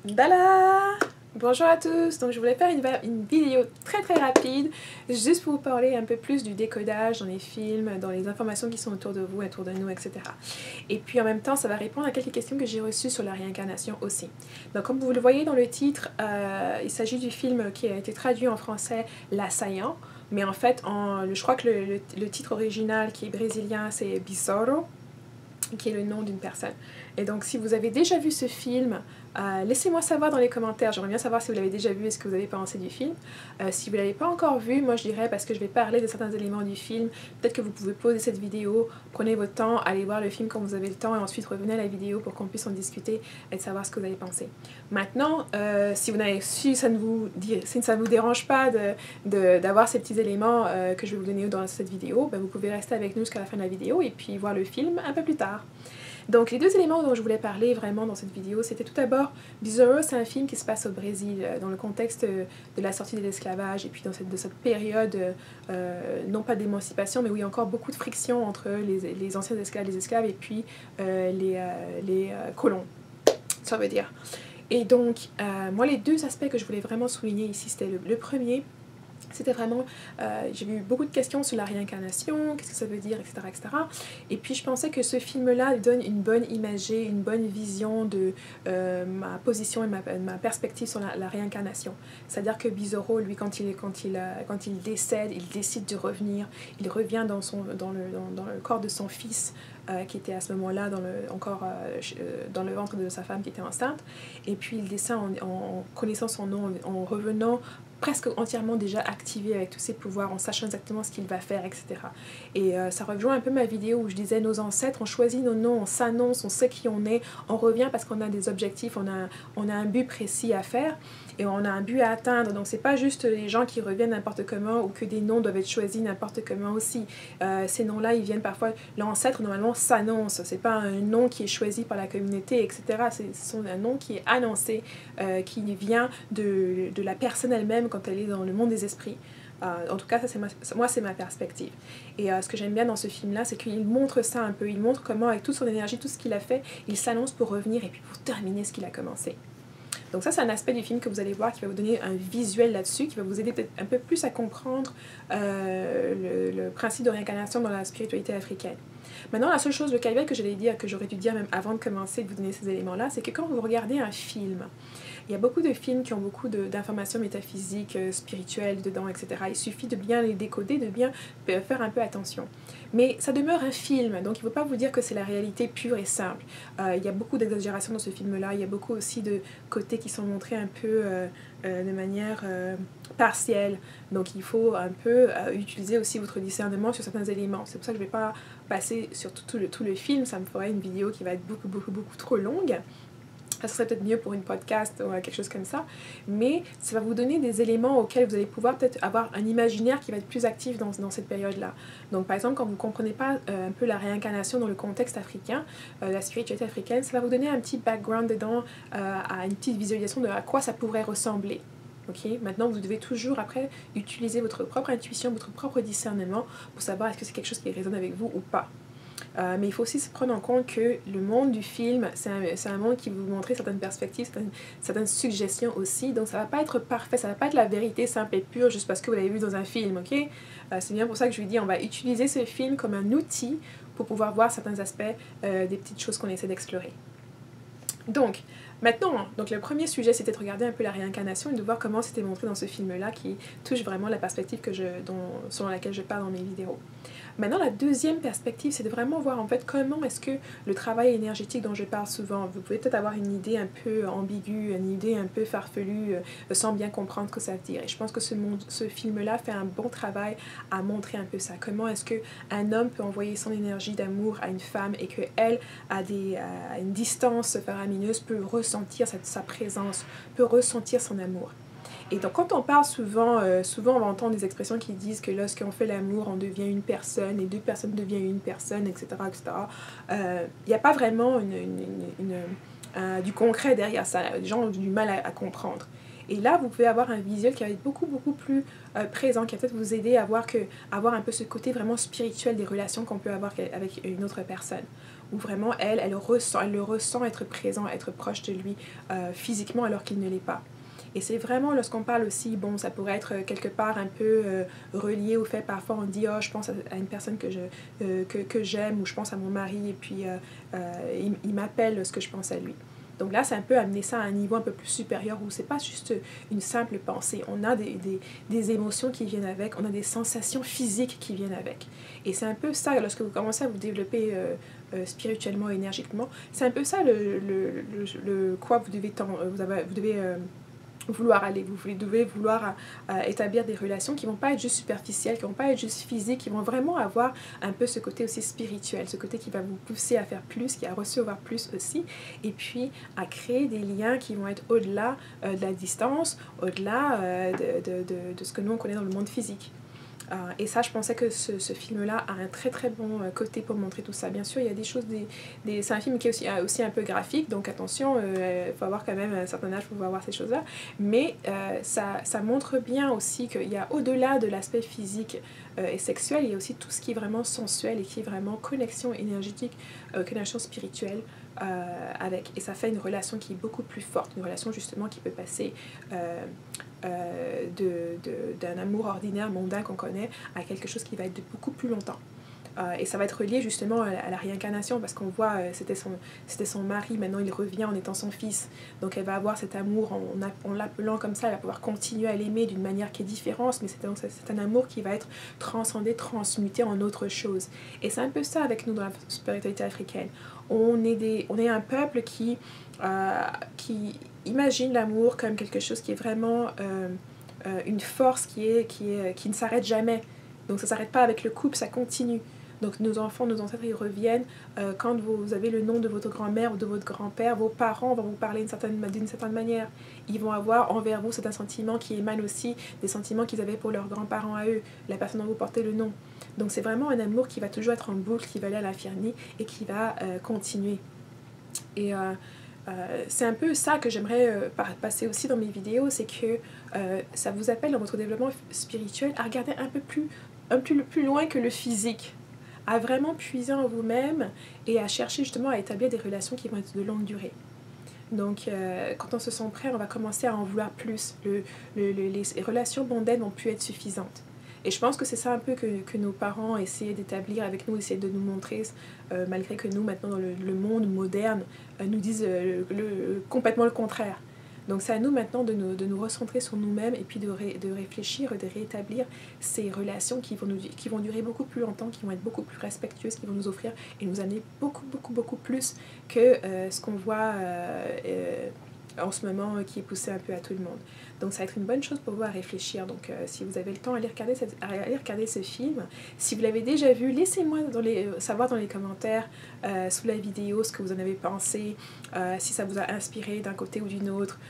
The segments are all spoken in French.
Dala! Bonjour à tous, donc je voulais faire une vidéo très rapide, juste pour vous parler un peu plus du décodage dans les films, dans les informations qui sont autour de vous, autour de nous, etc. Et puis en même temps, ça va répondre à quelques questions que j'ai reçues sur la réincarnation aussi. Donc comme vous le voyez dans le titre, il s'agit du film qui a été traduit en français, L'Assaillant, mais en fait, je crois que le titre original qui est brésilien, c'est Besouro, qui est le nom d'une personne. Et donc, si vous avez déjà vu ce film, laissez-moi savoir dans les commentaires. J'aimerais bien savoir si vous l'avez déjà vu et ce que vous avez pensé du film. Si vous ne l'avez pas encore vu, moi je dirais, parce que je vais parler de certains éléments du film, peut-être que vous pouvez pauser cette vidéo, prenez votre temps, allez voir le film quand vous avez le temps et ensuite revenez à la vidéo pour qu'on puisse en discuter et de savoir ce que vous avez pensé. Maintenant, si vous n'avez su, ça ne vous dérange pas d'avoir ces petits éléments que je vais vous donner dans cette vidéo, ben vous pouvez rester avec nous jusqu'à la fin de la vidéo et puis voir le film un peu plus tard. Donc les deux éléments dont je voulais parler vraiment dans cette vidéo, c'était tout d'abord Besouro, c'est un film qui se passe au Brésil, dans le contexte de la sortie de l'esclavage et puis de cette période, non pas d'émancipation, mais où il y a encore beaucoup de friction entre les anciens esclaves, les esclaves et puis les colons, ça veut dire. Et donc, moi les deux aspects que je voulais vraiment souligner ici, c'était le premier, c'était vraiment, j'ai eu beaucoup de questions sur la réincarnation, qu'est-ce que ça veut dire, etc., etc. Et puis je pensais que ce film-là donne une bonne imagée, une bonne vision de ma position et ma perspective sur la réincarnation. C'est-à-dire que Besouro, lui, quand il décède, il décide de revenir, il revient dans le corps de son fils, qui était à ce moment-là encore dans le ventre de sa femme qui était enceinte, et puis il descend en connaissant son nom, en revenant presque entièrement déjà activé avec tous ses pouvoirs, en sachant exactement ce qu'il va faire, etc. Et ça rejoint un peu ma vidéo où je disais nos ancêtres, on choisit nos noms, on s'annonce, on sait qui on est, on revient parce qu'on a des objectifs, on a un but précis à faire et on a un but à atteindre. Donc c'est pas juste les gens qui reviennent n'importe comment ou que des noms doivent être choisis n'importe comment aussi. Ces noms-là, ils viennent parfois, l'ancêtre normalement s'annonce, c'est pas un nom qui est choisi par la communauté, etc. C'est un nom qui est annoncé, qui vient de la personne elle-même quand elle est dans le monde des esprits. En tout cas, moi, c'est ma perspective. Et ce que j'aime bien dans ce film-là, c'est qu'il montre ça un peu. Il montre comment, avec toute son énergie, tout ce qu'il a fait, il s'annonce pour revenir et puis pour terminer ce qu'il a commencé. Donc ça, c'est un aspect du film que vous allez voir qui va vous donner un visuel là-dessus, qui va vous aider peut-être un peu plus à comprendre le principe de réincarnation dans la spiritualité africaine. Maintenant, la seule chose, le caveat que j'allais dire, que j'aurais dû dire même avant de commencer de vous donner ces éléments-là, c'est que quand vous regardez un film, il y a beaucoup de films qui ont beaucoup d'informations métaphysiques, spirituelles dedans, etc. Il suffit de bien les décoder, de bien faire un peu attention. Mais ça demeure un film, donc il ne faut pas vous dire que c'est la réalité pure et simple. Il y a beaucoup d'exagération dans ce film-là, il y a beaucoup aussi de côtés qui sont montrés un peu de manière partielle. Donc il faut un peu utiliser aussi votre discernement sur certains éléments. C'est pour ça que je ne vais pas passer sur tout le film, ça me ferait une vidéo qui va être beaucoup trop longue. Ça serait peut-être mieux pour une podcast ou quelque chose comme ça, mais ça va vous donner des éléments auxquels vous allez pouvoir peut-être avoir un imaginaire qui va être plus actif dans cette période-là. Donc par exemple, quand vous ne comprenez pas un peu la réincarnation dans le contexte africain, la spiritualité africaine, ça va vous donner un petit background dedans, à une petite visualisation de à quoi ça pourrait ressembler. Okay? Maintenant, vous devez toujours après utiliser votre propre intuition, votre propre discernement pour savoir est-ce que c'est quelque chose qui résonne avec vous ou pas. Mais il faut aussi se prendre en compte que le monde du film, c'est un monde qui va vous montrer certaines perspectives, certaines suggestions aussi. Donc ça va pas être parfait, ça va pas être la vérité simple et pure juste parce que vous l'avez vu dans un film, ok? C'est bien pour ça que je lui dis, on va utiliser ce film comme un outil pour pouvoir voir certains aspects des petites choses qu'on essaie d'explorer. Donc, maintenant, le premier sujet, c'était de regarder un peu la réincarnation et de voir comment c'était montré dans ce film-là qui touche vraiment la perspective selon laquelle je parle dans mes vidéos. Maintenant, la deuxième perspective, c'est de vraiment voir en fait comment est-ce que le travail énergétique dont je parle souvent, vous pouvez peut-être avoir une idée un peu ambiguë, une idée un peu farfelue, sans bien comprendre ce que ça veut dire. Et je pense que ce film-là fait un bon travail à montrer un peu ça. Comment est-ce qu'un homme peut envoyer son énergie d'amour à une femme et qu'elle, à une distance faramineuse, peut ressentir sa présence, peut ressentir son amour. Et donc quand on parle souvent on va entendre des expressions qui disent que lorsqu'on fait l'amour, on devient une personne, et deux personnes deviennent une personne, etc. Il n'y a pas vraiment du concret derrière ça. Les gens ont du mal à comprendre. Et là, vous pouvez avoir un visuel qui va être beaucoup plus présent, qui va peut-être vous aider à avoir un peu ce côté vraiment spirituel des relations qu'on peut avoir avec une autre personne. où vraiment elle le ressent être présent, être proche de lui physiquement alors qu'il ne l'est pas. Et c'est vraiment lorsqu'on parle aussi, bon, ça pourrait être quelque part un peu relié au fait, parfois on dit, oh, je pense à une personne que j'aime, ou je pense à mon mari, et puis il m'appelle ce que je pense à lui. Donc là, c'est un peu amener ça à un niveau un peu plus supérieur, où c'est pas juste une simple pensée. On a des émotions qui viennent avec, on a des sensations physiques qui viennent avec. Et c'est un peu ça, lorsque vous commencez à vous développer spirituellement, énergiquement, c'est un peu ça le quoi vous devez vouloir aller, vous devez vouloir établir des relations qui vont pas être juste superficielles, qui vont pas être juste physiques, qui vont vraiment avoir un peu ce côté aussi spirituel, ce côté qui va vous pousser à faire plus, qui à recevoir plus aussi, et puis à créer des liens qui vont être au-delà de la distance, au-delà de ce que nous on connaît dans le monde physique. Et ça, je pensais que ce film-là a un très très bon côté pour montrer tout ça. Bien sûr, il y a des choses, c'est un film qui est aussi un peu graphique, donc attention, il faut avoir quand même un certain âge pour pouvoir voir ces choses-là. Mais ça montre bien aussi qu'il y a au-delà de l'aspect physique et sexuel, il y a aussi tout ce qui est vraiment sensuel et qui est vraiment connexion énergétique, connexion spirituelle avec. Et ça fait une relation qui est beaucoup plus forte, une relation justement qui peut passer d'un amour ordinaire, mondain qu'on connaît, à quelque chose qui va être de beaucoup plus longtemps. Et ça va être relié justement à la réincarnation, parce qu'on voit, c'était son mari, maintenant il revient en étant son fils. Donc elle va avoir cet amour, en l'appelant comme ça, elle va pouvoir continuer à l'aimer d'une manière qui est différente, mais c'est un amour qui va être transcendé, transmuté en autre chose. Et c'est un peu ça avec nous dans la spiritualité africaine. On est un peuple qui imagine l'amour comme quelque chose qui est vraiment une force qui ne s'arrête jamais. Donc ça ne s'arrête pas avec le couple, ça continue. Donc nos enfants, nos ancêtres, ils reviennent. Quand vous avez le nom de votre grand-mère ou de votre grand-père, vos parents vont vous parler d'une certaine manière. Ils vont avoir envers vous certains sentiments qui émanent aussi des sentiments qu'ils avaient pour leurs grands-parents à eux, la personne dont vous portez le nom. Donc c'est vraiment un amour qui va toujours être en boucle, qui va aller à l'infini et qui va continuer. Et c'est un peu ça que j'aimerais passer aussi dans mes vidéos, c'est que ça vous appelle dans votre développement spirituel à regarder un peu plus loin que le physique, à vraiment puiser en vous-même et à chercher justement à établir des relations qui vont être de longue durée. Donc quand on se sent prêt, on va commencer à en vouloir plus. Les relations mondaines vont plus être suffisantes. Et je pense que c'est ça un peu que nos parents essaient d'établir avec nous, essaient de nous montrer, malgré que nous, maintenant, dans le monde moderne, nous disent complètement le contraire. Donc c'est à nous maintenant de nous recentrer sur nous-mêmes et puis de réfléchir, de rétablir ces relations qui vont durer beaucoup plus longtemps, qui vont être beaucoup plus respectueuses, qui vont nous offrir et nous amener beaucoup plus que ce qu'on voit en ce moment qui est poussé un peu à tout le monde. Donc ça va être une bonne chose pour vous à réfléchir. Donc si vous avez le temps, allez regarder ce film. Si vous l'avez déjà vu, laissez-moi savoir dans les commentaires sous la vidéo ce que vous en avez pensé, si ça vous a inspiré d'un côté ou d'une autre,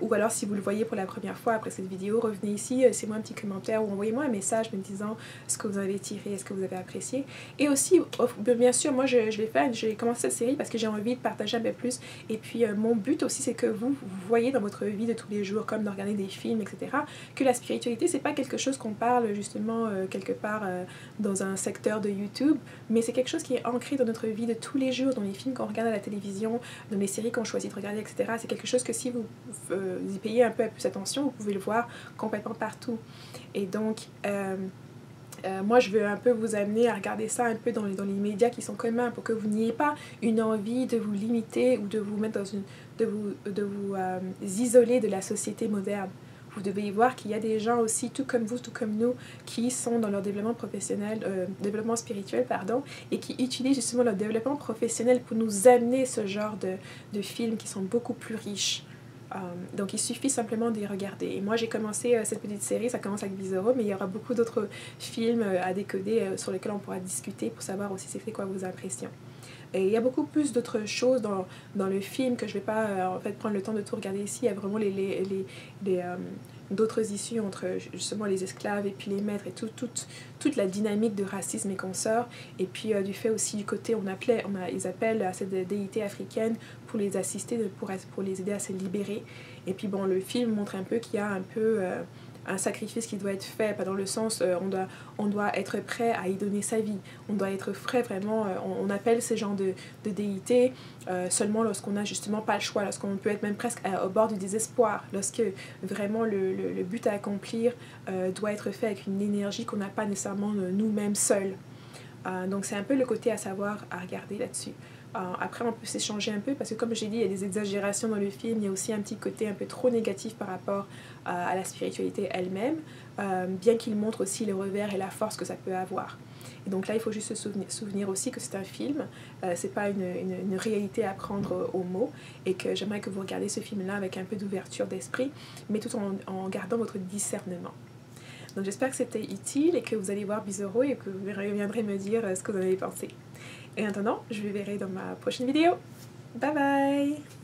ou alors si vous le voyez pour la première fois après cette vidéo, revenez ici, laissez-moi un petit commentaire ou envoyez-moi un message me disant ce que vous avez tiré, ce que vous avez apprécié. Et aussi, bien sûr, moi j'ai commencé cette série parce que j'ai envie de partager un peu plus. Et puis mon but aussi, c'est que vous voyez dans votre vie de tous les jours, comme de regarder des films, etc., que la spiritualité, c'est pas quelque chose qu'on parle justement quelque part dans un secteur de YouTube, mais c'est quelque chose qui est ancré dans notre vie de tous les jours, dans les films qu'on regarde à la télévision, dans les séries qu'on choisit de regarder, etc. C'est quelque chose que si vous y payez un peu plus attention, vous pouvez le voir complètement partout. Et donc moi je veux un peu vous amener à regarder ça un peu dans les médias qui sont communs, pour que vous n'ayez pas une envie de vous limiter ou de vous mettre de vous isoler de la société moderne. Vous devez y voir qu'il y a des gens aussi, tout comme vous, tout comme nous, qui sont dans leur développement professionnel, développement spirituel, pardon, et qui utilisent justement leur développement professionnel pour nous amener ce genre de films qui sont beaucoup plus riches. Donc il suffit simplement d'y regarder. Et moi j'ai commencé cette petite série, ça commence avec Bizarro, mais il y aura beaucoup d'autres films à décoder sur lesquels on pourra discuter pour savoir aussi c'est quoi vos impressions. Et il y a beaucoup plus d'autres choses dans le film que je ne vais pas en fait prendre le temps de tout regarder ici. Il y a vraiment d'autres issues entre justement les esclaves et puis les maîtres et toute la dynamique de racisme et consorts. Et puis du fait aussi du côté, ils appellent à cette déité africaine pour les assister, pour les aider à se libérer. Et puis bon, le film montre un peu qu'il y a un peu un sacrifice qui doit être fait, pas dans le sens on doit être prêt à y donner sa vie, on doit être prêt vraiment, on appelle ces genres de déités seulement lorsqu'on n'a justement pas le choix, lorsqu'on peut être même presque au bord du désespoir, lorsque vraiment le but à accomplir doit être fait avec une énergie qu'on n'a pas nécessairement nous-mêmes seuls. Donc c'est un peu le côté à savoir à regarder là-dessus. Après on peut s'échanger un peu parce que comme j'ai dit il y a des exagérations dans le film, il y a aussi un petit côté un peu trop négatif par rapport à la spiritualité elle-même, bien qu'il montre aussi le revers et la force que ça peut avoir. Et donc là il faut juste se souvenir aussi que c'est un film, c'est pas une réalité à prendre au mot, et que j'aimerais que vous regardiez ce film-là avec un peu d'ouverture d'esprit, mais tout en gardant votre discernement. Donc j'espère que c'était utile et que vous allez voir Bizarro et que vous reviendrez me dire ce que vous en avez pensé. Et en attendant, je vous verrai dans ma prochaine vidéo. Bye bye!